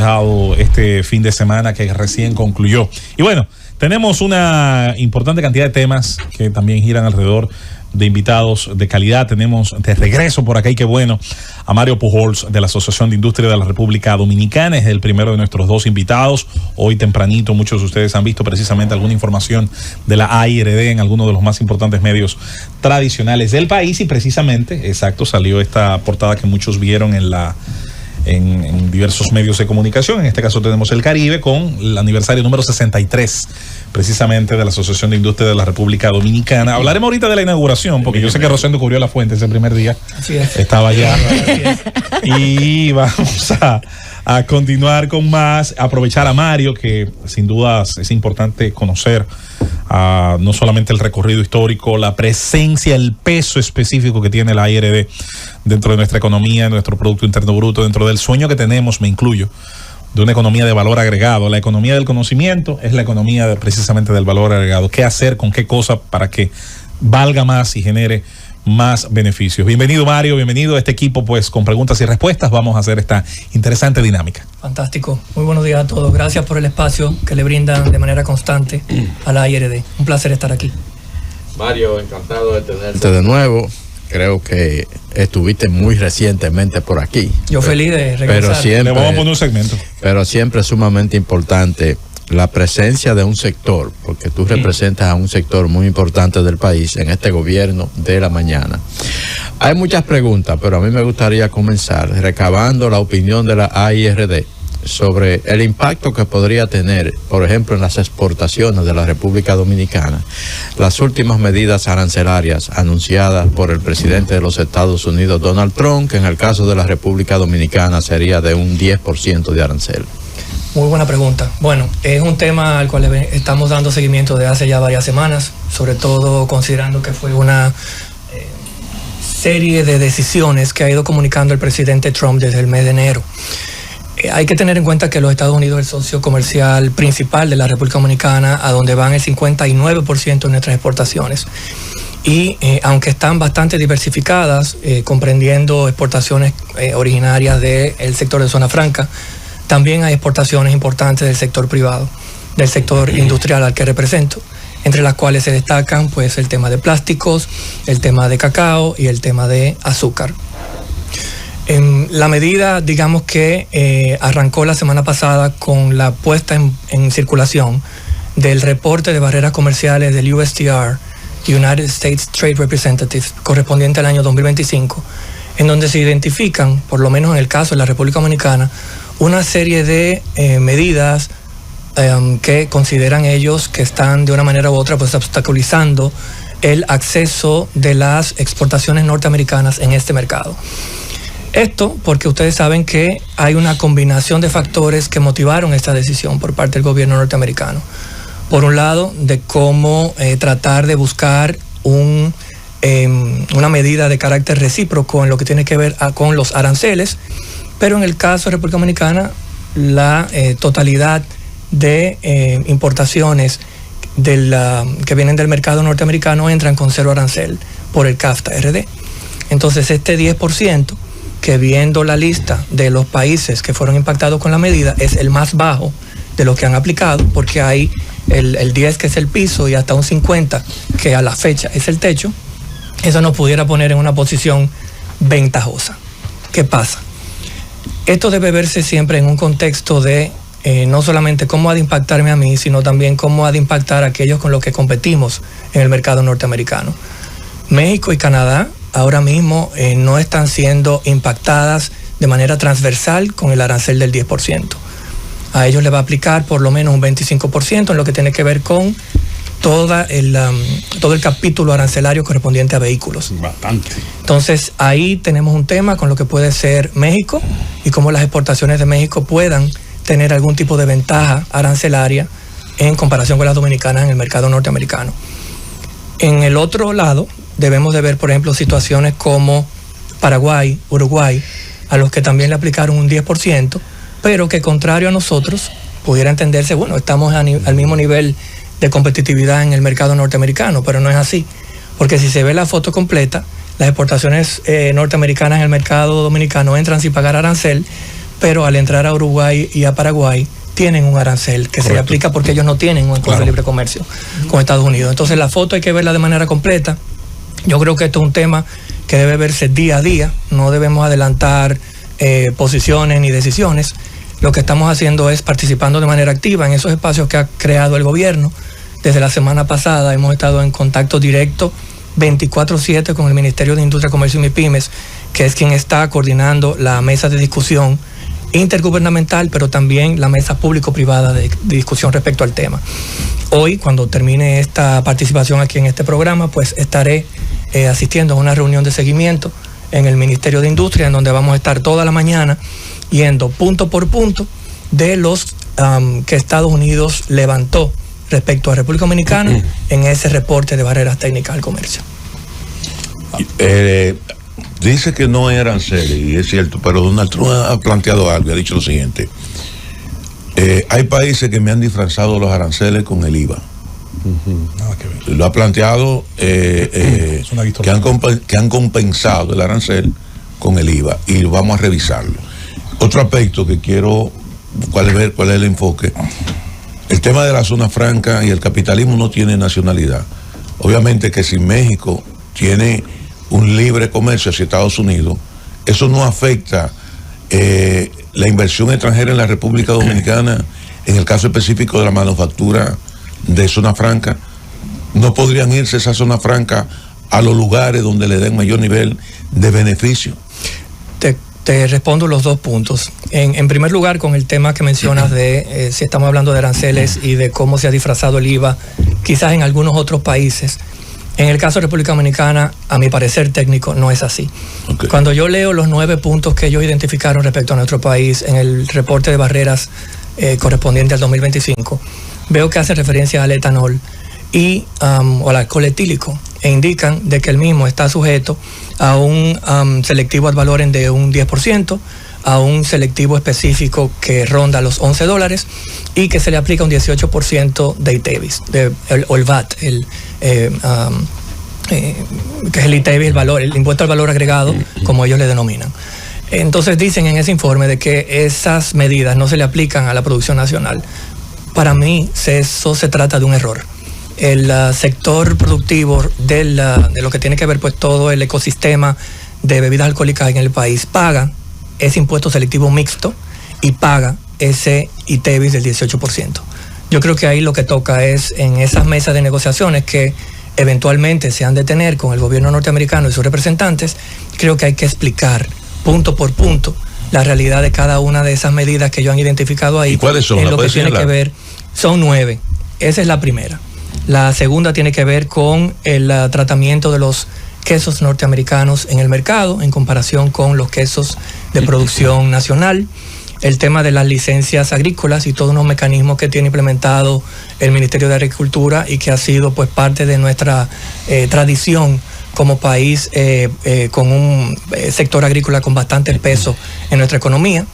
dejado este fin de semana que recién concluyó. Y bueno, tenemos una importante cantidad de temas que también giran alrededor de invitados de calidad. Tenemos de regreso por acá, y qué bueno, a Mario Pujols de la Asociación de Industria de la República Dominicana. Es el primero de nuestros dos invitados. Hoy tempranito muchos de ustedes han visto precisamente alguna información de la AIRD en alguno de los más importantes medios tradicionales del país, y precisamente, exacto, salió esta portada que muchos vieron en diversos medios de comunicación. En este caso tenemos El Caribe, con el aniversario número 63 precisamente de la Asociación de Industria de la República Dominicana. Hablaremos ahorita de la inauguración, porque yo sé que Rosendo cubrió la fuente ese primer día. Así es. Estaba allá. Y vamos a continuar con más, aprovechar a Mario, que sin dudas es importante conocer no solamente el recorrido histórico, la presencia, el peso específico que tiene la AIRD dentro de nuestra economía, nuestro Producto Interno Bruto, dentro del sueño que tenemos, me incluyo, de una economía de valor agregado. La economía del conocimiento es la economía precisamente del valor agregado. ¿Qué hacer con qué cosa para que valga más y genere más beneficios? Bienvenido, Mario, bienvenido a este equipo, pues con preguntas y respuestas vamos a hacer esta interesante dinámica. Fantástico, muy buenos días a todos. Gracias por el espacio que le brindan de manera constante a la AIRD. Un placer estar aquí. Mario, encantado de tenerte de nuevo. Creo que estuviste muy recientemente por aquí. Yo feliz de regresar. Pero siempre, le vamos a poner un segmento. Pero siempre es sumamente importante la presencia de un sector, porque tú representas a un sector muy importante del país en este gobierno de la mañana. Hay muchas preguntas, pero a mí me gustaría comenzar recabando la opinión de la AIRD sobre el impacto que podría tener, por ejemplo, en las exportaciones de la República Dominicana, las últimas medidas arancelarias anunciadas por el presidente de los Estados Unidos, Donald Trump, que en el caso de la República Dominicana sería de un 10% de arancel. Muy buena pregunta. Bueno, es un tema al cual estamos dando seguimiento de hace ya varias semanas, sobre todo considerando que fue una serie de decisiones que ha ido comunicando el presidente Trump desde el mes de enero. Hay que tener en cuenta que los Estados Unidos es el socio comercial principal de la República Dominicana, a donde van el 59% de nuestras exportaciones. Y aunque están bastante diversificadas, comprendiendo exportaciones originarias del sector de zona franca, también hay exportaciones importantes del sector privado, del sector industrial al que represento, entre las cuales se destacan pues el tema de plásticos, el tema de cacao y el tema de azúcar. La medida, digamos que arrancó la semana pasada con la puesta en circulación del reporte de barreras comerciales del USTR, United States Trade Representatives, correspondiente al año 2025, en donde se identifican, por lo menos en el caso de la República Dominicana, una serie de medidas que consideran ellos que están de una manera u otra pues obstaculizando el acceso de las exportaciones norteamericanas en este mercado. Esto porque ustedes saben que hay una combinación de factores que motivaron esta decisión por parte del gobierno norteamericano. Por un lado, de cómo tratar de buscar una medida de carácter recíproco en lo que tiene que ver con los aranceles, pero en el caso de República Dominicana, la totalidad de importaciones que vienen del mercado norteamericano entran con cero arancel por el CAFTA-RD. Entonces este 10%, que viendo la lista de los países que fueron impactados con la medida, es el más bajo de los que han aplicado, porque hay el 10 que es el piso y hasta un 50 que a la fecha es el techo. Eso nos pudiera poner en una posición ventajosa. ¿Qué pasa? Esto debe verse siempre en un contexto de no solamente cómo ha de impactarme a mí, sino también cómo ha de impactar a aquellos con los que competimos en el mercado norteamericano. México y Canadá ahora mismo no están siendo impactadas de manera transversal con el arancel del 10%. A ellos les va a aplicar por lo menos un 25% en lo que tiene que ver con todo el capítulo arancelario correspondiente a vehículos. Bastante. Entonces ahí tenemos un tema con lo que puede ser México y cómo las exportaciones de México puedan tener algún tipo de ventaja arancelaria en comparación con las dominicanas en el mercado norteamericano. En el otro lado, debemos de ver, por ejemplo, situaciones como Paraguay, Uruguay, a los que también le aplicaron un 10%, pero que contrario a nosotros, pudiera entenderse, bueno, estamos al mismo nivel de competitividad en el mercado norteamericano, pero no es así, porque si se ve la foto completa, las exportaciones norteamericanas en el mercado dominicano entran sin pagar arancel, pero al entrar a Uruguay y a Paraguay tienen un arancel que se le aplica porque ellos no tienen un acuerdo de libre comercio con Estados Unidos. Entonces la foto hay que verla de manera completa. Yo creo que esto es un tema que debe verse día a día, no debemos adelantar posiciones ni decisiones. Lo que estamos haciendo es participando de manera activa en esos espacios que ha creado el gobierno. Desde la semana pasada hemos estado en contacto directo 24/7 con el Ministerio de Industria, Comercio y MIPYMES, que es quien está coordinando la mesa de discusión intergubernamental, pero también la mesa público-privada de discusión respecto al tema. Hoy, cuando termine esta participación aquí en este programa, pues estaré asistiendo a una reunión de seguimiento en el Ministerio de Industria, en donde vamos a estar toda la mañana yendo punto por punto de los que Estados Unidos levantó respecto a República Dominicana en ese reporte de barreras técnicas al comercio. Dice que no hay aranceles, y es cierto, pero Donald Trump ha planteado algo, ha dicho lo siguiente: hay países que me han disfrazado los aranceles con el IVA. Nada que ver. Lo ha planteado Es una distorsión. que han compensado el arancel con el IVA, y vamos a revisarlo. Otro aspecto que quiero ver cuál es el enfoque: el tema de la zona franca y el capitalismo no tiene nacionalidad. Obviamente que si México tiene un libre comercio hacia Estados Unidos, eso no afecta la inversión extranjera en la República Dominicana. En el caso específico de la manufactura de zona franca, no podrían irse esa zona franca a los lugares donde le den mayor nivel de beneficio. Te respondo los dos puntos. En primer lugar, con el tema que mencionas de si estamos hablando de aranceles y de cómo se ha disfrazado el IVA, quizás en algunos otros países. En el caso de República Dominicana, a mi parecer técnico, no es así. Okay. Cuando yo leo los 9 puntos que ellos identificaron respecto a nuestro país en el reporte de barreras correspondiente al 2025, veo que hace referencia al etanol y o al alcohol etílico, e indican de que el mismo está sujeto a un selectivo ad valorem de un 10%, a un selectivo específico que ronda los $11 y que se le aplica un 18% de ITEVIS, o el VAT, que es el ITEVIS, el impuesto al valor agregado, como ellos le denominan. Entonces dicen en ese informe de que esas medidas no se le aplican a la producción nacional. Para mí eso se trata de un error. El sector productivo de lo que tiene que ver pues todo el ecosistema de bebidas alcohólicas en el país paga ese impuesto selectivo mixto y paga ese ITEVIS del 18%. Yo creo que ahí lo que toca es en esas mesas de negociaciones que eventualmente se han de tener con el gobierno norteamericano y sus representantes, creo que hay que explicar punto por punto la realidad de cada una de esas medidas que ellos han identificado ahí. ¿Y cuáles son? En lo que tiene que ver, son 9. Esa es la primera. La segunda tiene que ver con el tratamiento de los quesos norteamericanos en el mercado en comparación con los quesos de producción nacional. El tema de las licencias agrícolas y todos unos mecanismos que tiene implementado el Ministerio de Agricultura y que ha sido pues parte de nuestra tradición como país con un sector agrícola con bastante peso en nuestra economía.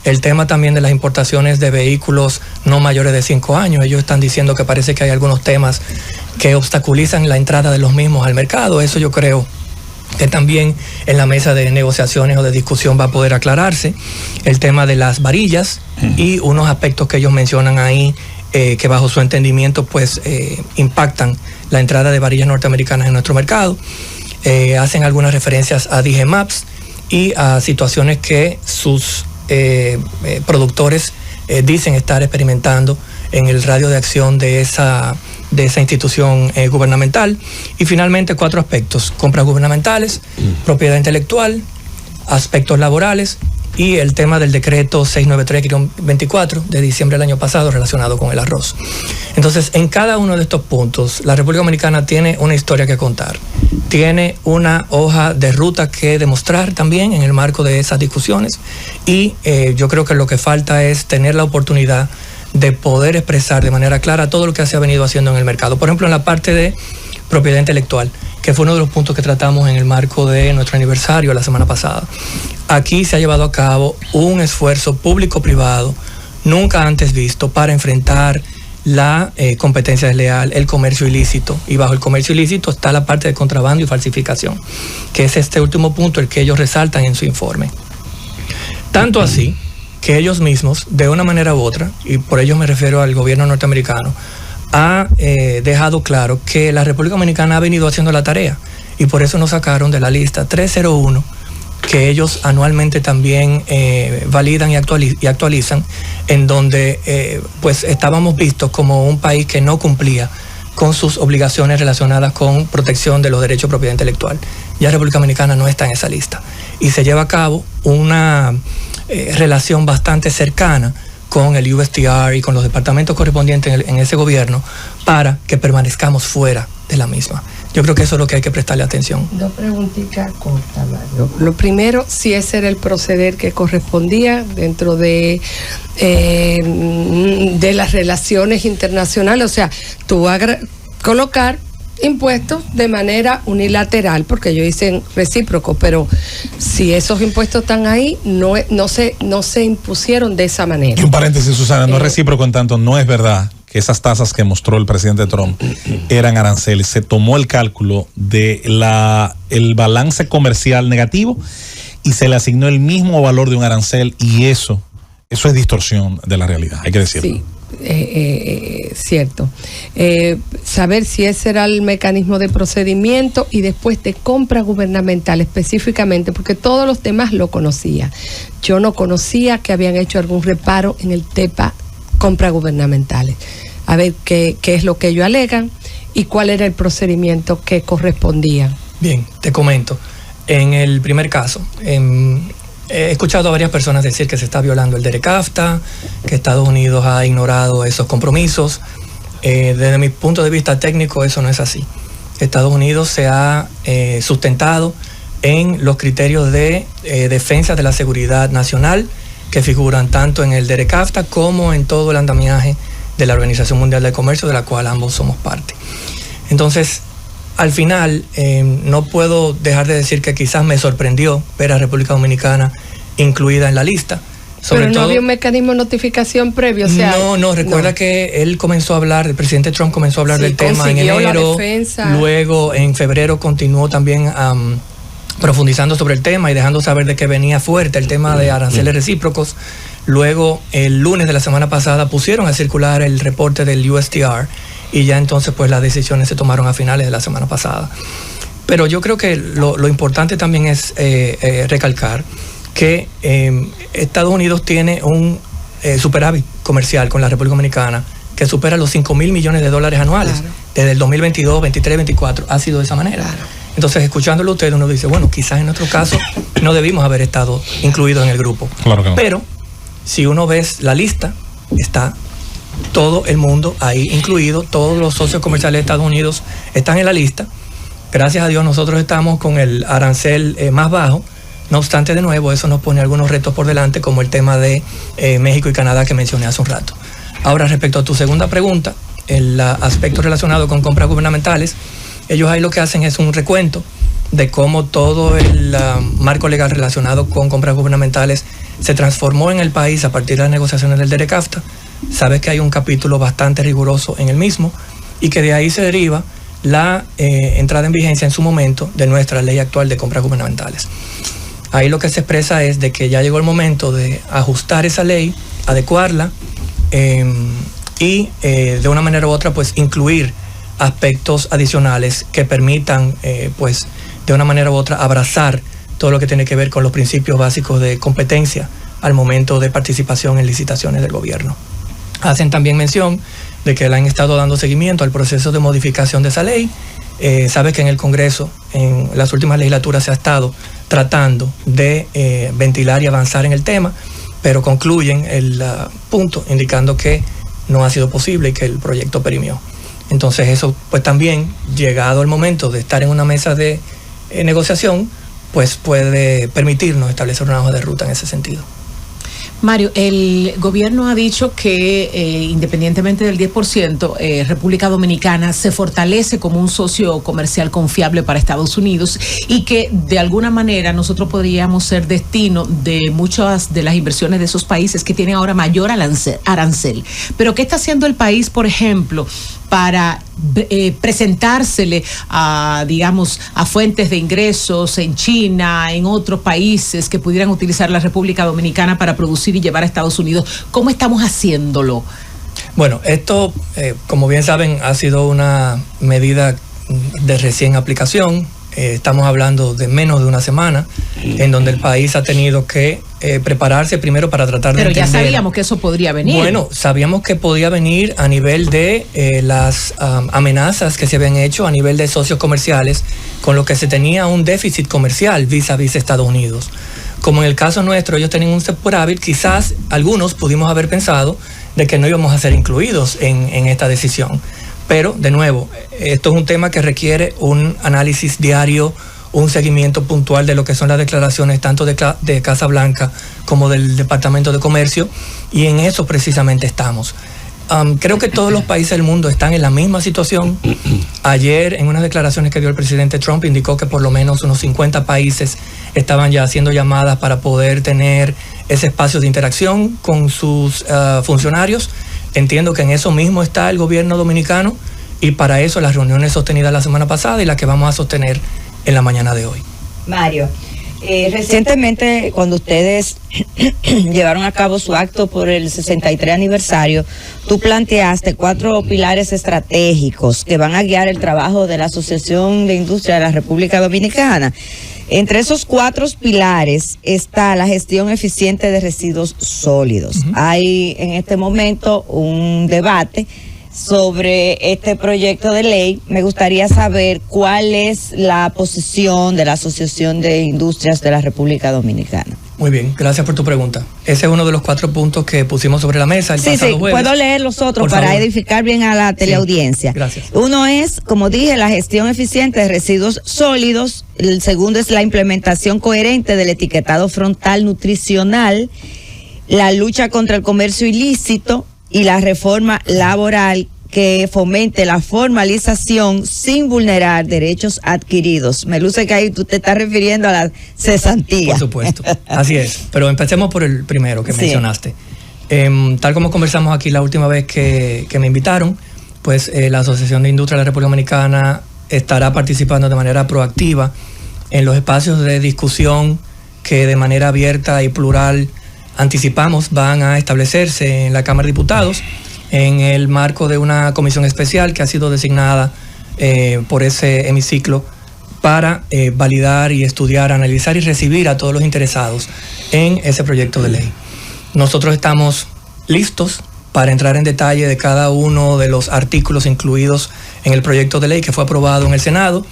El tema también de las importaciones de vehículos no mayores de 5 años. Ellos están diciendo que parece que hay algunos temas que obstaculizan la entrada de los mismos al mercado. Eso yo creo que también en la mesa de negociaciones o de discusión va a poder aclararse. El tema de las varillas y unos aspectos que ellos mencionan ahí que bajo su entendimiento pues impactan la entrada de varillas norteamericanas en nuestro mercado. Hacen algunas referencias a DG Maps y a situaciones que sus productores dicen estar experimentando en el radio de acción de esa institución gubernamental. Y finalmente 4 aspectos: compras gubernamentales, propiedad intelectual, aspectos laborales y el tema del decreto 693-24 de diciembre del año pasado relacionado con el arroz. Entonces, en cada uno de estos puntos, la República Dominicana tiene una historia que contar, tiene una hoja de ruta que demostrar también en el marco de esas discusiones, y yo creo que lo que falta es tener la oportunidad de poder expresar de manera clara todo lo que se ha venido haciendo en el mercado. Por ejemplo, en la parte de propiedad intelectual, que fue uno de los puntos que tratamos en el marco de nuestro aniversario la semana pasada. Aquí se ha llevado a cabo un esfuerzo público-privado nunca antes visto para enfrentar la competencia desleal, el comercio ilícito, y bajo el comercio ilícito está la parte de contrabando y falsificación, que es este último punto el que ellos resaltan en su informe. Tanto así que ellos mismos, de una manera u otra, y por ello me refiero al gobierno norteamericano, ha dejado claro que la República Dominicana ha venido haciendo la tarea, y por eso nos sacaron de la lista 301, que ellos anualmente también validan y actualizan, en donde pues estábamos vistos como un país que no cumplía con sus obligaciones relacionadas con protección de los derechos de propiedad intelectual. Ya República Dominicana no está en esa lista, y se lleva a cabo una relación bastante cercana con el USTR y con los departamentos correspondientes en ese gobierno para que permanezcamos fuera de la misma. Yo creo que eso es lo que hay que prestarle atención. Dos preguntitas cortas, Mario. Lo primero, si ese era el proceder que correspondía dentro de las relaciones internacionales, o sea, tú vas a colocar impuestos de manera unilateral, porque ellos dicen recíproco, pero si esos impuestos están ahí, no se impusieron de esa manera. Y un paréntesis, Susana, no es recíproco en tanto no es verdad que esas tasas que mostró el presidente Trump eran aranceles. Se tomó el cálculo de el balance comercial negativo y se le asignó el mismo valor de un arancel, y eso es distorsión de la realidad, hay que decirlo. Sí. Cierto. Saber si ese era el mecanismo de procedimiento y después de compra gubernamental específicamente, porque todos los temas lo conocía. Yo no conocía que habían hecho algún reparo en el TEPA compras gubernamentales. A ver qué es lo que ellos alegan y cuál era el procedimiento que correspondía. Bien, te comento. En el primer caso, he escuchado a varias personas decir que se está violando el DERECAFTA, que Estados Unidos ha ignorado esos compromisos. Desde mi punto de vista técnico, eso no es así. Estados Unidos se ha sustentado en los criterios de defensa de la seguridad nacional que figuran tanto en el DERECAFTA como en todo el andamiaje de la Organización Mundial del Comercio, de la cual ambos somos parte. Entonces, al final, no puedo dejar de decir que quizás me sorprendió ver a República Dominicana incluida en la lista. Pero no había un mecanismo de notificación previo, o sea... Recuerda que él comenzó a hablar, el presidente Trump comenzó a hablar del tema en enero, luego en febrero continuó también profundizando sobre el tema y dejando saber de que venía fuerte el tema de aranceles recíprocos. Luego, el lunes de la semana pasada pusieron a circular el reporte del USTR, y ya entonces pues las decisiones se tomaron a finales de la semana pasada. Pero yo creo que lo importante también es recalcar que Estados Unidos tiene un superávit comercial con la República Dominicana que supera los $5,000 millones anuales. Claro. Desde el 2022, 23, 24 ha sido de esa manera. Claro. Entonces, escuchándolo a usted, uno dice, bueno, quizás en nuestro caso no debimos haber estado incluidos en el grupo. Claro que no. Pero si uno ve la lista, está todo el mundo ahí incluido, todos los socios comerciales de Estados Unidos están en la lista. Gracias a Dios nosotros estamos con el arancel más bajo. No obstante, de nuevo, eso nos pone algunos retos por delante, como el tema de México y Canadá que mencioné hace un rato. Ahora, respecto a tu segunda pregunta, el aspecto relacionado con compras gubernamentales, ellos ahí lo que hacen es un recuento de cómo todo el marco legal relacionado con compras gubernamentales se transformó en el país a partir de las negociaciones del DERECAFTA. Sabes que hay un capítulo bastante riguroso en el mismo y que de ahí se deriva la entrada en vigencia en su momento de nuestra ley actual de compras gubernamentales. Ahí lo que se expresa es de que ya llegó el momento de ajustar esa ley, adecuarla y de una manera u otra pues incluir aspectos adicionales que permitan pues de una manera u otra abrazar todo lo que tiene que ver con los principios básicos de competencia al momento de participación en licitaciones del gobierno. Hacen también mención de que le han estado dando seguimiento al proceso de modificación de esa ley. Sabe que en el Congreso, en las últimas legislaturas, se ha estado tratando de ventilar y avanzar en el tema, pero concluyen el punto indicando que no ha sido posible y que el proyecto perimió. Entonces eso pues también, llegado el momento de estar en una mesa de negociación, pues puede permitirnos establecer una hoja de ruta en ese sentido. Mario, el gobierno ha dicho que independientemente del 10%, República Dominicana se fortalece como un socio comercial confiable para Estados Unidos y que de alguna manera nosotros podríamos ser destino de muchas de las inversiones de esos países que tienen ahora mayor arancel. Pero ¿qué está haciendo el país, por ejemplo, para presentársele a, digamos, a fuentes de ingresos en China, en otros países que pudieran utilizar la República Dominicana para producir y llevar a Estados Unidos? ¿Cómo estamos haciéndolo? Bueno, esto, como bien saben, ha sido una medida de recién aplicación. Estamos hablando de menos de una semana, en donde el país ha tenido que prepararse primero para tratar de entender. Pero ya sabíamos que eso podría venir. Bueno, sabíamos que podía venir a nivel de las amenazas que se habían hecho a nivel de socios comerciales, con lo que se tenía un déficit comercial vis a vis Estados Unidos. Como en el caso nuestro, ellos tenían un superávit, quizás algunos pudimos haber pensado de que no íbamos a ser incluidos en esta decisión. Pero, de nuevo, esto es un tema que requiere un análisis diario, un seguimiento puntual de lo que son las declaraciones tanto de Casa Blanca como del Departamento de Comercio, y en eso precisamente estamos. Creo que todos los países del mundo están en la misma situación. Ayer, en unas declaraciones que dio el presidente Trump, indicó que por lo menos unos 50 países estaban ya haciendo llamadas para poder tener ese espacio de interacción con sus funcionarios. Entiendo que en eso mismo está el gobierno dominicano, y para eso las reuniones sostenidas la semana pasada y las que vamos a sostener en la mañana de hoy. Mario, recientemente cuando ustedes llevaron a cabo su acto por el 63 aniversario, tú planteaste 4 pilares estratégicos que van a guiar el trabajo de la Asociación de Industria de la República Dominicana. Entre esos 4 pilares está la gestión eficiente de residuos sólidos. Hay en este momento un debate sobre este proyecto de ley. Me gustaría saber cuál es la posición de la Asociación de Industrias de la República Dominicana. Muy bien, gracias por tu pregunta. Ese es uno de los 4 puntos que pusimos sobre la mesa el pasado jueves. Puedo leer los otros para edificar bien a la teleaudiencia. Gracias. Uno es, como dije, la gestión eficiente de residuos sólidos. El segundo es la implementación coherente del etiquetado frontal nutricional, la lucha contra el comercio ilícito y la reforma laboral que fomente la formalización sin vulnerar derechos adquiridos. Me luce que ahí tú te estás refiriendo a la cesantía. Por supuesto, así es. Pero empecemos por el primero que mencionaste. Tal como conversamos aquí la última vez que me invitaron, pues la Asociación de Industria de la República Dominicana estará participando de manera proactiva en los espacios de discusión que de manera abierta y plural anticipamos van a establecerse en la Cámara de Diputados en el marco de una comisión especial que ha sido designada por ese hemiciclo para validar y estudiar, analizar y recibir a todos los interesados en ese proyecto de ley. Nosotros estamos listos para entrar en detalle de cada uno de los artículos incluidos en el proyecto de ley que fue aprobado en el Senado.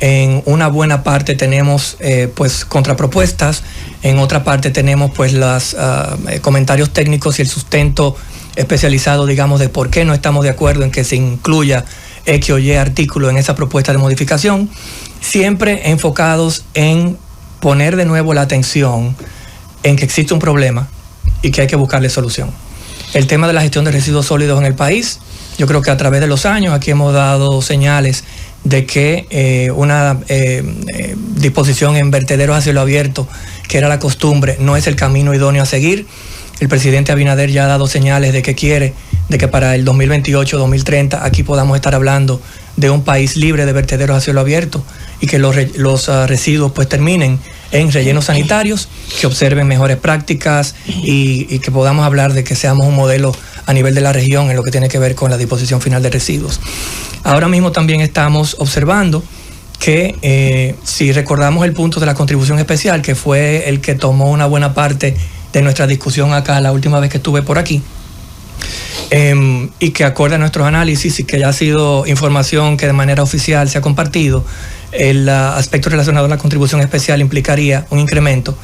En una buena parte tenemos pues contrapropuestas, en otra parte tenemos pues los comentarios técnicos y el sustento especializado, digamos, de por qué no estamos de acuerdo en que se incluya X o Y artículo en esa propuesta de modificación, siempre enfocados en poner de nuevo la atención en que existe un problema y que hay que buscarle solución. El tema de la gestión de residuos sólidos en el país, yo creo que a través de los años aquí hemos dado señales de que una disposición en vertederos a cielo abierto, que era la costumbre, no es el camino idóneo a seguir. El presidente Abinader ya ha dado señales de que quiere de que para el 2028-2030 aquí podamos estar hablando de un país libre de vertederos a cielo abierto y que los residuos pues terminen en rellenos sanitarios, que observen mejores prácticas y que podamos hablar de que seamos un modelo a nivel de la región en lo que tiene que ver con la disposición final de residuos. Ahora mismo también estamos observando que si recordamos el punto de la contribución especial, que fue el que tomó una buena parte de nuestra discusión acá la última vez que estuve por aquí, y que acorde a nuestros análisis y que ya ha sido información que de manera oficial se ha compartido, el aspecto relacionado a la contribución especial implicaría un incremento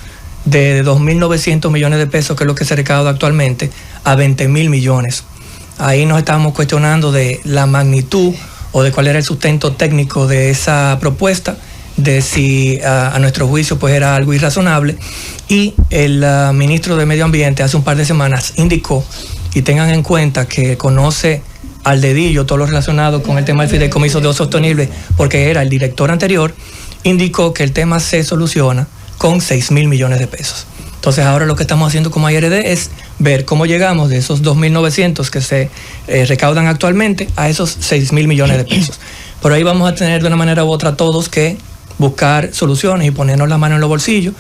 de 2.900 millones de pesos, que es lo que se recauda actualmente, a 20.000 millones. Ahí nos estábamos cuestionando de la magnitud o de cuál era el sustento técnico de esa propuesta, de si a nuestro juicio pues era algo irrazonable, y el ministro de Medio Ambiente hace un par de semanas indicó, y tengan en cuenta que conoce al dedillo todo lo relacionado con el tema del fideicomiso de uso sostenible, porque era el director anterior, indicó que el tema se soluciona con 6.000 millones de pesos. Entonces ahora lo que estamos haciendo como ARD es ver cómo llegamos de esos 2.900 que se recaudan actualmente a esos 6.000 millones de pesos. Por ahí vamos a tener de una manera u otra todos que buscar soluciones y ponernos la mano en los bolsillos,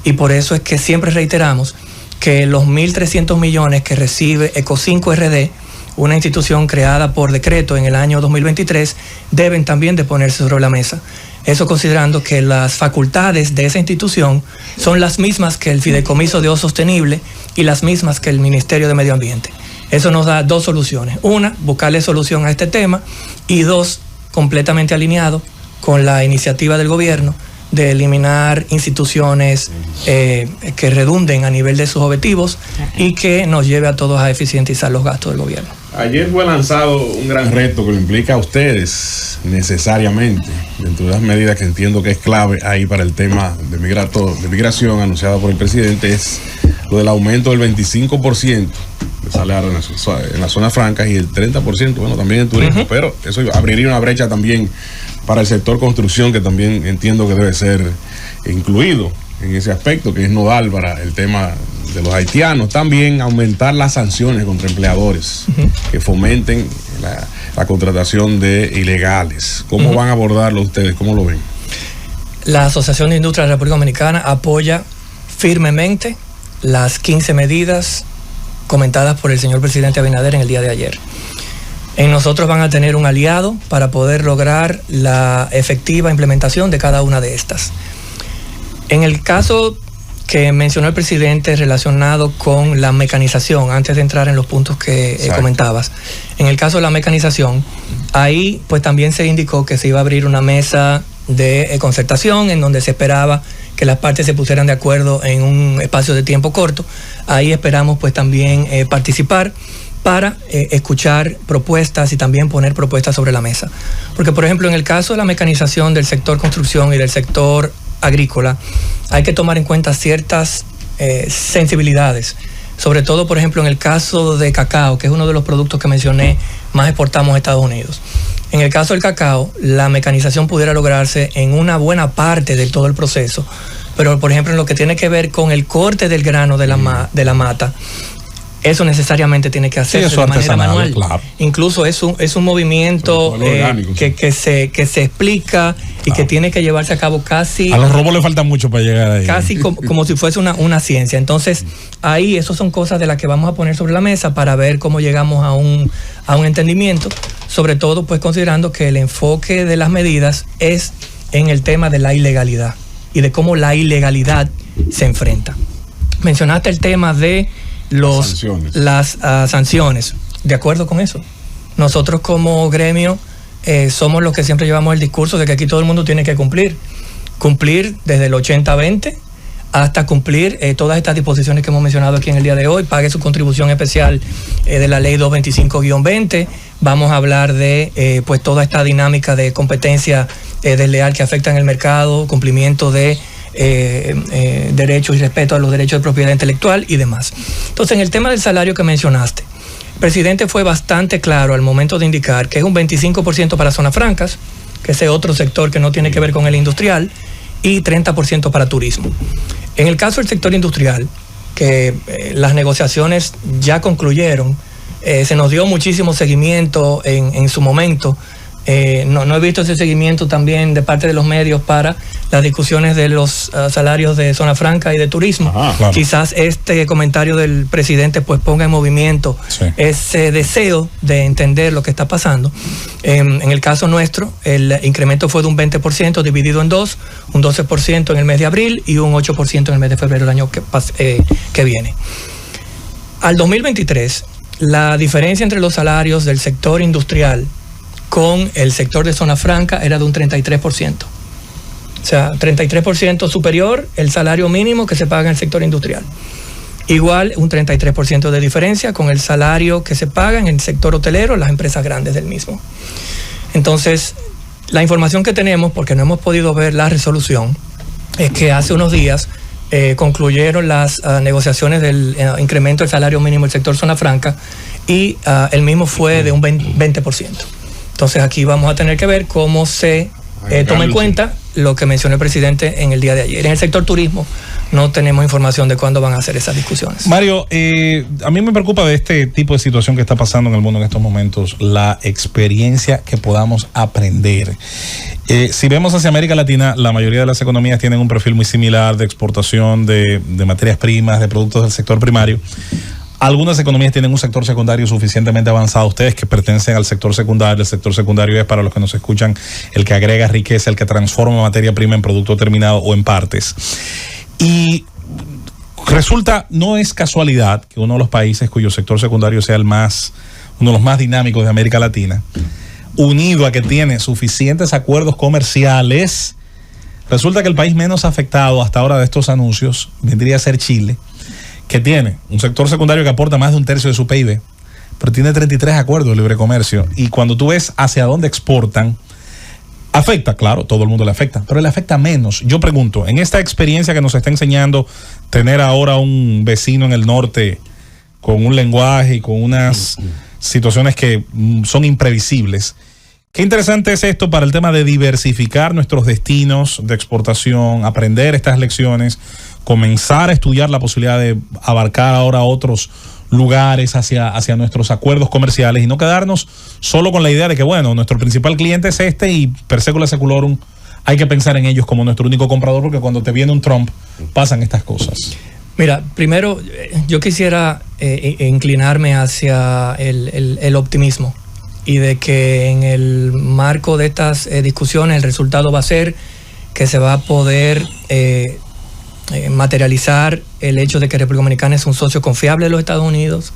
y por eso es que siempre reiteramos que los 1.300 millones que recibe Eco5 RD, una institución creada por decreto en el año 2023, deben también de ponerse sobre la mesa. Eso considerando que las facultades de esa institución son las mismas que el Fideicomiso de Uso Sostenible y las mismas que el Ministerio de Medio Ambiente. Eso nos da dos soluciones. Una, buscarle solución a este tema, y dos, completamente alineado con la iniciativa del gobierno de eliminar instituciones que redunden a nivel de sus objetivos y que nos lleve a todos a eficientizar los gastos del gobierno. Ayer fue lanzado un gran reto que lo implica a ustedes necesariamente, dentro de las medidas que entiendo que es clave ahí para el tema de migración anunciada por el presidente, es lo del aumento del 25% de salario en las zonas francas y el 30%, bueno, también en turismo, pero eso abriría una brecha también para el sector construcción, que también entiendo que debe ser incluido en ese aspecto, que es nodal para el tema de los haitianos. También aumentar las sanciones contra empleadores que fomenten la contratación de ilegales. ¿Cómo van a abordarlo ustedes? ¿Cómo lo ven? La Asociación de Industria de la República Dominicana apoya firmemente las 15 medidas comentadas por el señor presidente Abinader en el día de ayer. En nosotros van a tener un aliado para poder lograr la efectiva implementación de cada una de estas. En el caso que mencionó el presidente relacionado con la mecanización, antes de entrar en los puntos que comentabas, en el caso de la mecanización, ahí pues también se indicó que se iba a abrir una mesa de concertación en donde se esperaba que las partes se pusieran de acuerdo en un espacio de tiempo corto. Ahí esperamos pues también participar para escuchar propuestas y también poner propuestas sobre la mesa. Porque, por ejemplo, en el caso de la mecanización del sector construcción y del sector agrícola, hay que tomar en cuenta ciertas sensibilidades. Sobre todo, por ejemplo, en el caso de cacao, que es uno de los productos que mencioné, más exportamos a Estados Unidos. En el caso del cacao, la mecanización pudiera lograrse en una buena parte de todo el proceso, pero, por ejemplo, en lo que tiene que ver con el corte del grano de la mata, eso necesariamente tiene que hacerse de manera manual. Claro. Incluso es un movimiento que se explica y que tiene que llevarse a cabo casi... A los robots le falta mucho para llegar ahí. Casi como si fuese una ciencia. Entonces, ahí eso son cosas de las que vamos a poner sobre la mesa para ver cómo llegamos a un entendimiento, sobre todo pues considerando que el enfoque de las medidas es en el tema de la ilegalidad y de cómo la ilegalidad se enfrenta. Mencionaste el tema de las sanciones. De acuerdo con eso. Nosotros como gremio somos los que siempre llevamos el discurso de que aquí todo el mundo tiene que cumplir desde el 80-20 hasta cumplir todas estas disposiciones que hemos mencionado aquí en el día de hoy. Pague su contribución especial de la ley 225-20. Vamos a hablar de pues toda esta dinámica de competencia desleal que afecta en el mercado, cumplimiento de derechos y respeto a los derechos de propiedad intelectual y demás. Entonces, en el tema del salario que mencionaste, el presidente fue bastante claro al momento de indicar que es un 25% para zonas francas, que ese otro sector que no tiene que ver con el industrial, y 30% para turismo. En el caso del sector industrial, que las negociaciones ya concluyeron, se nos dio muchísimo seguimiento en su momento. No he visto ese seguimiento también de parte de los medios para las discusiones de los salarios de zona franca y de turismo. Claro. Quizás este comentario del presidente pues ponga en movimiento ese deseo de entender lo que está pasando. En el caso nuestro, el incremento fue de un 20% dividido en dos, un 12% en el mes de abril y un 8% en el mes de febrero del año que viene. Al 2023, la diferencia entre los salarios del sector industrial con el sector de zona franca era de un 33%. O sea, 33% superior el salario mínimo que se paga en el sector industrial. Igual un 33% de diferencia con el salario que se paga en el sector hotelero, las empresas grandes del mismo. Entonces, la información que tenemos, porque no hemos podido ver la resolución, es que hace unos días concluyeron las negociaciones del incremento del salario mínimo del sector zona franca y el mismo fue de un 20%. Entonces aquí vamos a tener que ver cómo se toma en cuenta lo que mencionó el presidente en el día de ayer. En el sector turismo no tenemos información de cuándo van a hacer esas discusiones. Mario, a mí me preocupa de este tipo de situación que está pasando en el mundo en estos momentos, la experiencia que podamos aprender. Si vemos hacia América Latina, la mayoría de las economías tienen un perfil muy similar de exportación de materias primas, de productos del sector primario. Algunas economías tienen un sector secundario suficientemente avanzado. Ustedes que pertenecen al sector secundario, el sector secundario es, para los que nos escuchan, el que agrega riqueza, el que transforma materia prima en producto terminado o en partes. Y resulta, no es casualidad que uno de los países cuyo sector secundario sea uno de los más dinámicos de América Latina, unido a que tiene suficientes acuerdos comerciales, resulta que el país menos afectado hasta ahora de estos anuncios vendría a ser Chile, que tiene un sector secundario que aporta más de 1/3 de su PIB, pero tiene 33 acuerdos de libre comercio. Y cuando tú ves hacia dónde exportan, afecta, claro, todo el mundo le afecta, pero le afecta menos. Yo pregunto, en esta experiencia que nos está enseñando tener ahora un vecino en el norte con un lenguaje y con unas situaciones que son imprevisibles, qué interesante es esto para el tema de diversificar nuestros destinos de exportación, aprender estas lecciones, comenzar a estudiar la posibilidad de abarcar ahora otros lugares hacia nuestros acuerdos comerciales y no quedarnos solo con la idea de que, bueno, nuestro principal cliente es este y per secula seculorum hay que pensar en ellos como nuestro único comprador, porque cuando te viene un Trump pasan estas cosas. Mira, primero yo quisiera inclinarme hacia el optimismo y de que en el marco de estas discusiones el resultado va a ser que se va a poder materializar el hecho de que República Dominicana es un socio confiable de los Estados Unidos,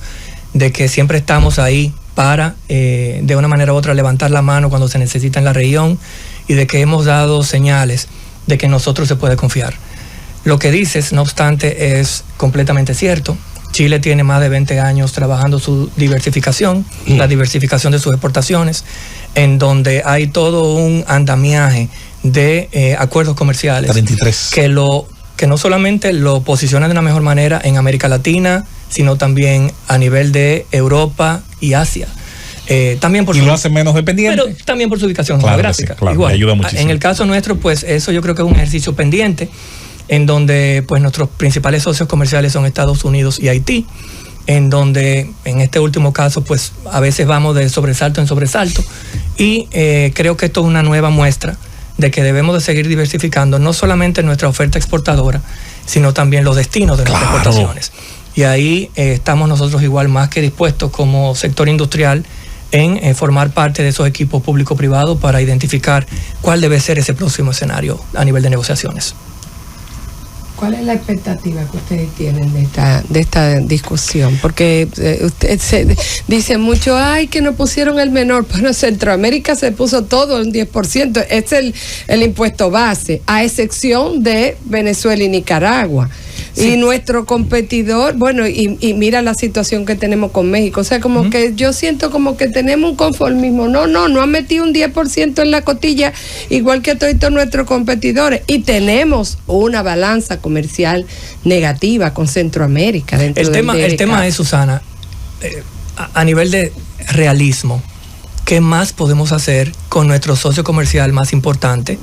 de que siempre estamos ahí para, de una manera u otra, levantar la mano cuando se necesita en la región, y de que hemos dado señales de que en nosotros se puede confiar. Lo que dices, no obstante, es completamente cierto. Chile tiene más de 20 años trabajando su diversificación, la diversificación de sus exportaciones, en donde hay todo un andamiaje de acuerdos comerciales 33. que no solamente lo posiciona de una mejor manera en América Latina, sino también a nivel de Europa y Asia. También por lo hace menos dependiente. Pero también por su ubicación Sí, geográfica. claro, igual. ayuda muchísimo. En el caso nuestro, pues eso yo creo que es un ejercicio pendiente, en donde pues nuestros principales socios comerciales son Estados Unidos y Haití, en donde en este último caso pues a veces vamos de sobresalto en sobresalto, y creo que esto es una nueva muestra de que debemos de seguir diversificando no solamente nuestra oferta exportadora, sino también los destinos de nuestras exportaciones. Y ahí estamos nosotros igual más que dispuestos como sector industrial en formar parte de esos equipos público-privados para identificar cuál debe ser ese próximo escenario a nivel de negociaciones. ¿Cuál es la expectativa que ustedes tienen de esta discusión? Porque usted dice mucho, ay, que no pusieron el menor, pero en Centroamérica se puso todo un 10%, es el impuesto base, a excepción de Venezuela y Nicaragua. Sí. Y nuestro competidor, bueno, y mira la situación que tenemos con México, o sea, como que yo siento como que tenemos un conformismo, no han metido un 10% en la cotilla, igual que todos nuestros competidores, y tenemos una balanza comercial negativa con Centroamérica. Dentro el tema es, Susana, a nivel de realismo, ¿qué más podemos hacer con nuestro socio comercial más importante?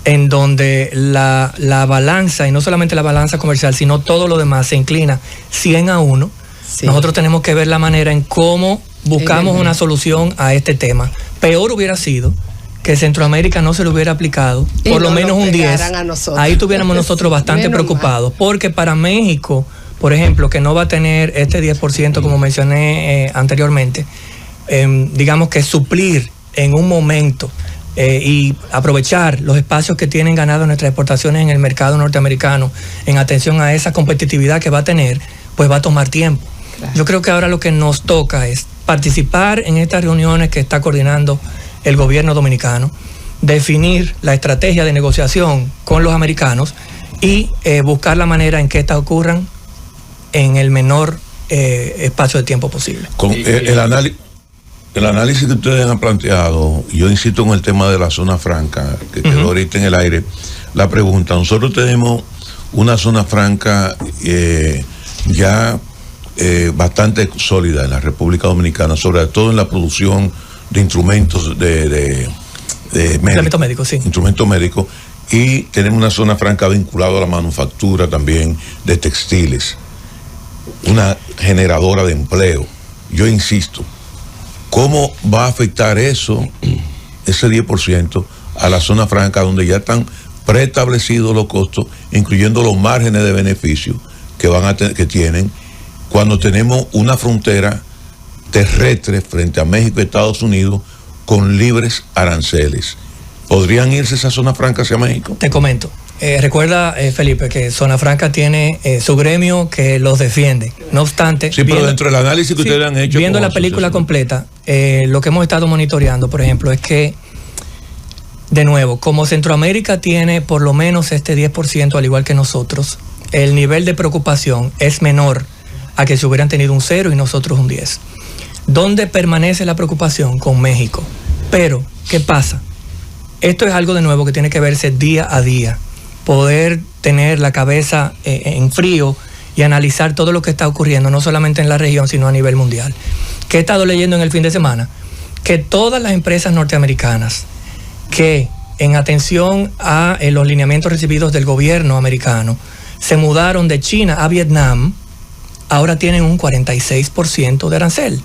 En donde la balanza, y no solamente la balanza comercial, sino todo lo demás se inclina 100-1. Sí. Nosotros tenemos que ver la manera en cómo buscamos una solución a este tema. Peor hubiera sido que Centroamérica no se lo hubiera aplicado, y por lo menos un 10. Ahí tuviéramos nosotros bastante preocupados, porque para México, por ejemplo, que no va a tener este 10%, como mencioné anteriormente, digamos que suplir en un momento y aprovechar los espacios que tienen ganados nuestras exportaciones en el mercado norteamericano en atención a esa competitividad que va a tener, pues va a tomar tiempo. Claro. Yo creo que ahora lo que nos toca es participar en estas reuniones que está coordinando el gobierno dominicano, definir la estrategia de negociación con los americanos y buscar la manera en que estas ocurran en el menor espacio de tiempo posible. Con el análisis que ustedes han planteado, yo insisto en el tema de la zona franca, que quedó ahorita en el aire, la pregunta, nosotros tenemos una zona franca ya bastante sólida en la República Dominicana, sobre todo en la producción de instrumentos de instrumentos médicos, sí. Instrumentos médicos, y tenemos una zona franca vinculada a la manufactura también de textiles, una generadora de empleo. Yo insisto, ¿cómo va a afectar eso, ese 10%, a la zona franca donde ya están preestablecidos los costos, incluyendo los márgenes de beneficio que tienen, cuando tenemos una frontera terrestre frente a México y Estados Unidos con libres aranceles? ¿Podrían irse esa zona franca hacia México? Te comento. Recuerda, Felipe, que Zona Franca tiene su gremio que los defiende. No obstante... Sí, pero dentro del análisis que ustedes han hecho... Viendo la película completa, lo que hemos estado monitoreando, por ejemplo, es que, de nuevo, como Centroamérica tiene por lo menos este 10%, al igual que nosotros, el nivel de preocupación es menor a que si hubieran tenido un 0 y nosotros un 10. ¿Dónde permanece la preocupación? Con México. Pero, ¿qué pasa? Esto es algo de nuevo que tiene que verse día a día. Poder tener la cabeza en frío y analizar todo lo que está ocurriendo, no solamente en la región, sino a nivel mundial. ¿Qué he estado leyendo en el fin de semana? Que todas las empresas norteamericanas que, en atención a los lineamientos recibidos del gobierno americano, se mudaron de China a Vietnam, ahora tienen un 46% de arancel.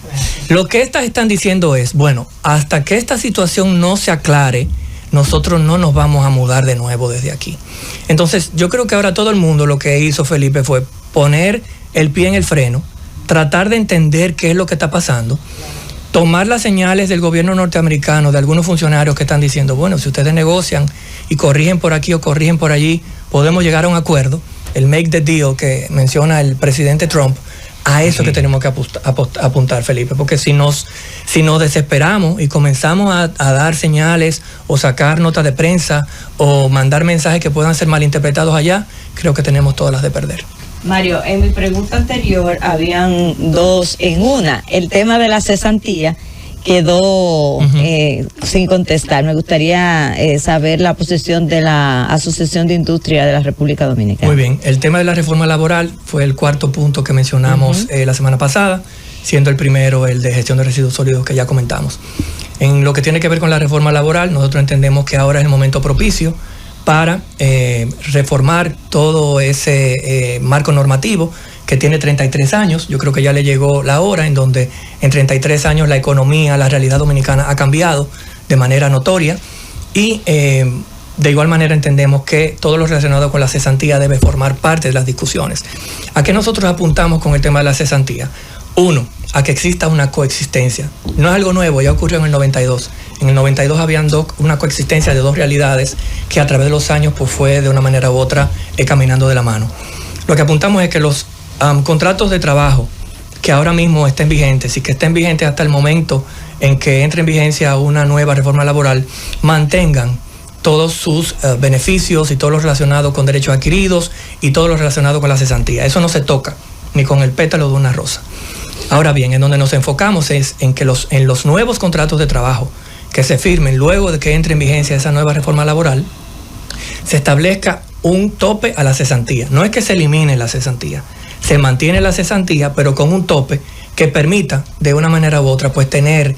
Lo que estas están diciendo es, bueno, hasta que esta situación no se aclare, nosotros no nos vamos a mudar de nuevo desde aquí. Entonces, yo creo que ahora todo el mundo lo que hizo, Felipe, fue poner el pie en el freno, tratar de entender qué es lo que está pasando, tomar las señales del gobierno norteamericano, de algunos funcionarios que están diciendo, bueno, si ustedes negocian y corrigen por aquí o corrigen por allí, podemos llegar a un acuerdo, el make the deal que menciona el presidente Trump. A eso que tenemos que apuntar, Felipe, porque si nos desesperamos y comenzamos a dar señales o sacar notas de prensa o mandar mensajes que puedan ser malinterpretados allá, creo que tenemos todas las de perder. Mario, en mi pregunta anterior habían dos en una. El tema de la cesantía quedó sin contestar. Me gustaría saber la posición de la Asociación de Industria de la República Dominicana. Muy bien, el tema de la reforma laboral fue el cuarto punto que mencionamos la semana pasada, siendo el primero el de gestión de residuos sólidos que ya comentamos. En lo que tiene que ver con la reforma laboral, nosotros entendemos que ahora es el momento propicio para reformar todo ese marco normativo que tiene 33 años. Yo creo que ya le llegó la hora en donde en 33 años la economía, la realidad dominicana ha cambiado de manera notoria y de igual manera entendemos que todo lo relacionado con la cesantía debe formar parte de las discusiones. ¿A qué nosotros apuntamos con el tema de la cesantía? Uno, a que exista una coexistencia. No es algo nuevo, ya ocurrió en el 92. En el 92 habían una coexistencia de dos realidades que a través de los años pues fue de una manera u otra caminando de la mano. Lo que apuntamos es que los contratos de trabajo que ahora mismo estén vigentes y que estén vigentes hasta el momento en que entre en vigencia una nueva reforma laboral, mantengan todos sus beneficios y todo lo relacionado con derechos adquiridos y todo lo relacionado con la cesantía. Eso no se toca ni con el pétalo de una rosa. Ahora bien, en donde nos enfocamos es en que en los nuevos contratos de trabajo que se firmen luego de que entre en vigencia esa nueva reforma laboral, se establezca un tope a la cesantía. No es que se elimine la cesantía, se mantiene la cesantía, pero con un tope que permita, de una manera u otra, pues tener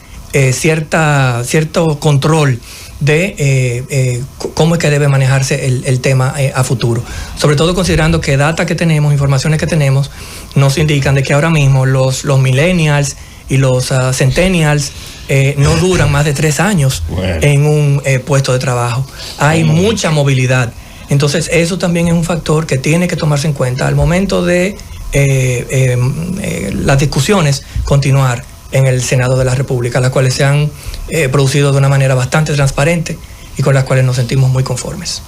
cierto control de cómo es que debe manejarse el tema a futuro. Sobre todo considerando que data que tenemos, informaciones que tenemos, nos indican de que ahora mismo los millennials y los centennials no duran más de 3 años en un puesto de trabajo. Hay mucha movilidad. Entonces eso también es un factor que tiene que tomarse en cuenta al momento de las discusiones continuar en el Senado de la República, las cuales se han producido de una manera bastante transparente y con las cuales nos sentimos muy conformes.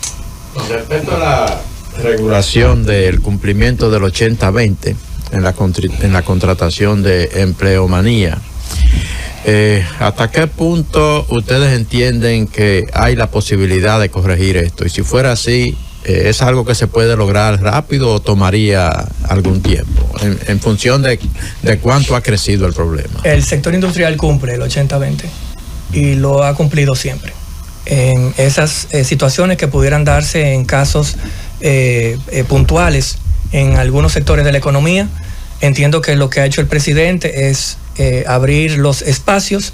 Respecto a la regulación del cumplimiento del 80-20 en la contratación de empleomanía, ¿hasta qué punto ustedes entienden que hay la posibilidad de corregir esto? Y si fuera así, ¿es algo que se puede lograr rápido o tomaría algún tiempo en función de cuánto ha crecido el problema? El sector industrial cumple el 80-20 y lo ha cumplido siempre. En esas situaciones que pudieran darse en casos puntuales en algunos sectores de la economía, entiendo que lo que ha hecho el presidente es abrir los espacios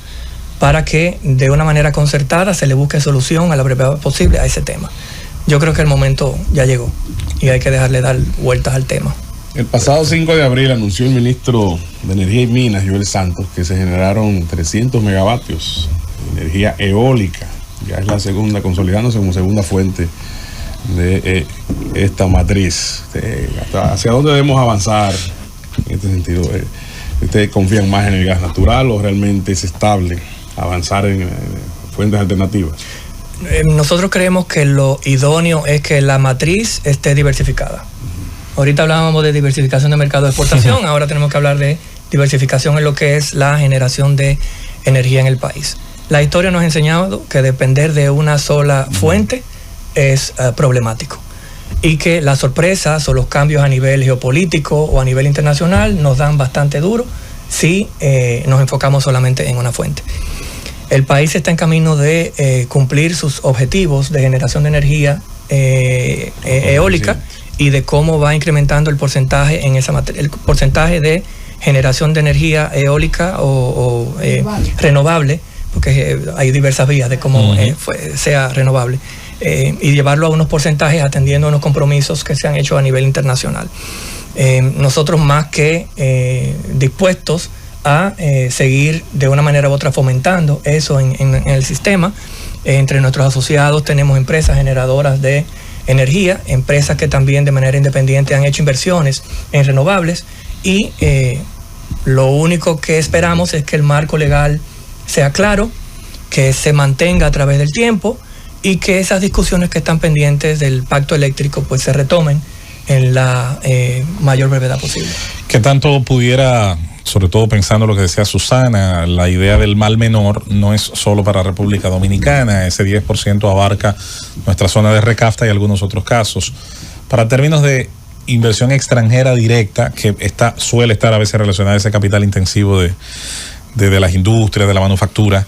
para que de una manera concertada se le busque solución a la brevedad posible a ese tema. yo creo que el momento ya llegó y hay que dejarle dar vueltas al tema. El pasado 5 de abril anunció el ministro de Energía y Minas, Joel Santos, que se generaron 300 megavatios de energía eólica. Ya es la segunda, consolidándose como segunda fuente de esta matriz. ¿Hacia dónde debemos avanzar en este sentido? ¿Ustedes confían más en el gas natural o realmente es estable avanzar en fuentes alternativas? Nosotros creemos que lo idóneo es que la matriz esté diversificada. Ahorita hablábamos de diversificación de mercado de exportación, ahora tenemos que hablar de diversificación en lo que es la generación de energía en el país. La historia nos ha enseñado que depender de una sola fuente es problemático y que las sorpresas o los cambios a nivel geopolítico o a nivel internacional nos dan bastante duro si nos enfocamos solamente en una fuente. El país está en camino de cumplir sus objetivos de generación de energía eólica y de cómo va incrementando el porcentaje en esa el porcentaje de generación de energía eólica o renovable, porque hay diversas vías de cómo sea renovable, y llevarlo a unos porcentajes atendiendo a unos compromisos que se han hecho a nivel internacional. Nosotros más que dispuestos a seguir de una manera u otra fomentando eso en el sistema. Entre nuestros asociados tenemos empresas generadoras de energía, empresas que también de manera independiente han hecho inversiones en renovables y lo único que esperamos es que el marco legal sea claro, que se mantenga a través del tiempo y que esas discusiones que están pendientes del pacto eléctrico pues se retomen en la mayor brevedad posible. ¿Qué tanto pudiera, sobre todo pensando lo que decía Susana, la idea del mal menor no es solo para República Dominicana, ese 10% abarca nuestra zona de Recafta y algunos otros casos? Para términos de inversión extranjera directa, que suele estar a veces relacionada a ese capital intensivo de las industrias, de la manufactura,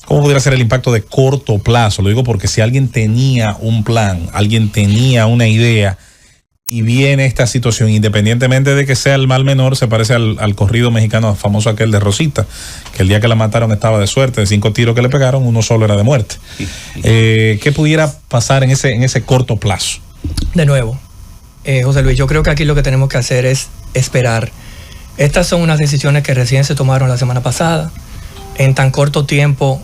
¿cómo pudiera ser el impacto de corto plazo? Lo digo porque si alguien tenía un plan, alguien tenía una idea y viene esta situación, independientemente de que sea el mal menor, se parece al corrido mexicano famoso aquel de Rosita, que el día que la mataron estaba de suerte, de 5 tiros que le pegaron, uno solo era de muerte. ¿Qué pudiera pasar en ese corto plazo? De nuevo, José Luis, yo creo que aquí lo que tenemos que hacer es esperar. Estas son unas decisiones que recién se tomaron la semana pasada. En tan corto tiempo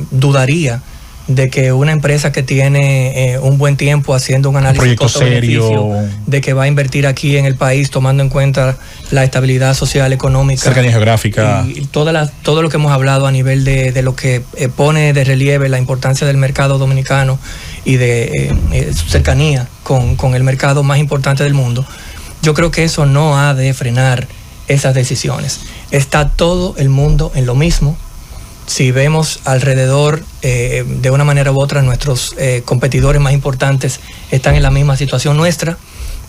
dudaría de que una empresa que tiene un buen tiempo haciendo un análisis costo-beneficio, de que va a invertir aquí en el país tomando en cuenta la estabilidad social, económica, cercanía geográfica y todo lo que hemos hablado a nivel de lo que pone de relieve la importancia del mercado dominicano y de su cercanía con el mercado más importante del mundo. Yo creo que eso no ha de frenar esas decisiones. Está todo el mundo en lo mismo. Si vemos alrededor, de una manera u otra, nuestros competidores más importantes están en la misma situación nuestra.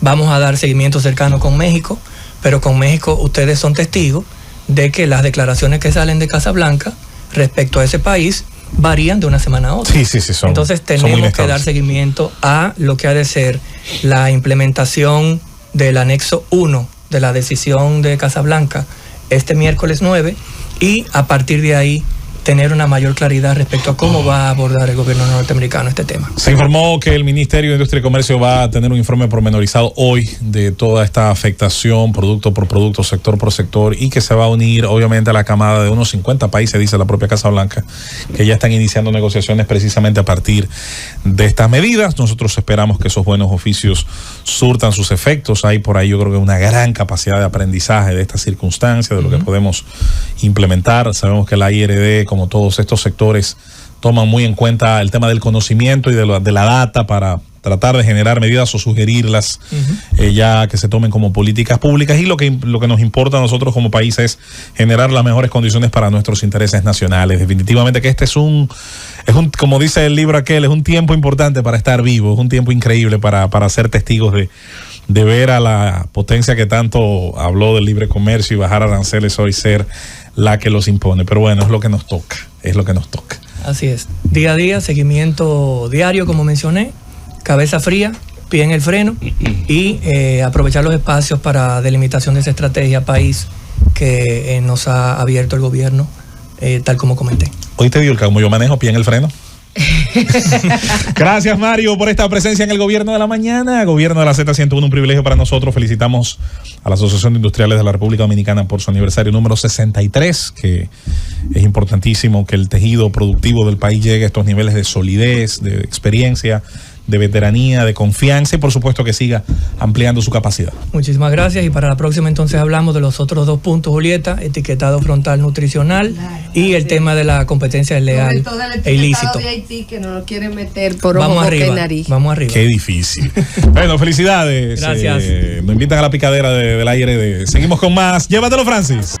Vamos a dar seguimiento cercano con México, pero con México ustedes son testigos de que las declaraciones que salen de Casa Blanca respecto a ese país varían de una semana a otra. Sí, entonces tenemos que dar seguimiento a lo que ha de ser la implementación del anexo 1 de la decisión de Casa Blanca este miércoles 9 y a partir de ahí tener una mayor claridad respecto a cómo va a abordar el gobierno norteamericano este tema. Se informó que el Ministerio de Industria y Comercio va a tener un informe pormenorizado hoy de toda esta afectación, producto por producto, sector por sector, y que se va a unir obviamente a la camada de unos 50 países, dice la propia Casa Blanca, que ya están iniciando negociaciones precisamente a partir de estas medidas. Nosotros esperamos que esos buenos oficios surtan sus efectos. Hay por ahí yo creo que una gran capacidad de aprendizaje de estas circunstancias, de lo que podemos implementar. Sabemos que la IRD, como todos estos sectores, toman muy en cuenta el tema del conocimiento y de la data para tratar de generar medidas o sugerirlas ya que se tomen como políticas públicas, y lo que nos importa a nosotros como país es generar las mejores condiciones para nuestros intereses nacionales. Definitivamente que este es un como dice el libro aquel, es un tiempo importante para estar vivo, es un tiempo increíble para ser testigos de ver a la potencia que tanto habló del libre comercio y bajar aranceles hoy ser la que los impone. Pero bueno, es lo que nos toca. Así es. Día a día, seguimiento diario, como mencioné, cabeza fría, pie en el freno y aprovechar los espacios para delimitación de esa estrategia país que nos ha abierto el gobierno, tal como comenté. Hoy te digo, como yo manejo pie en el freno. Gracias, Mario, por esta presencia en el Gobierno de la Mañana. Gobierno de la Z101, un privilegio para nosotros. Felicitamos a la Asociación de Industriales de la República Dominicana por su aniversario número 63, que es importantísimo que el tejido productivo del país llegue a estos niveles de solidez, de experiencia, de veteranía, de confianza y por supuesto que siga ampliando su capacidad. Muchísimas gracias y para la próxima entonces hablamos de los otros 2 puntos, Julieta, etiquetado frontal nutricional y el tema de la competencia desleal e ilícito. De Haití, que no lo quieren meter por Vamos ojo, boca y arriba, nariz. vamos arriba. Qué difícil. Bueno, felicidades. Gracias. Nos invitan a la picadera del aire. Seguimos con más. Llévatelo, Francis.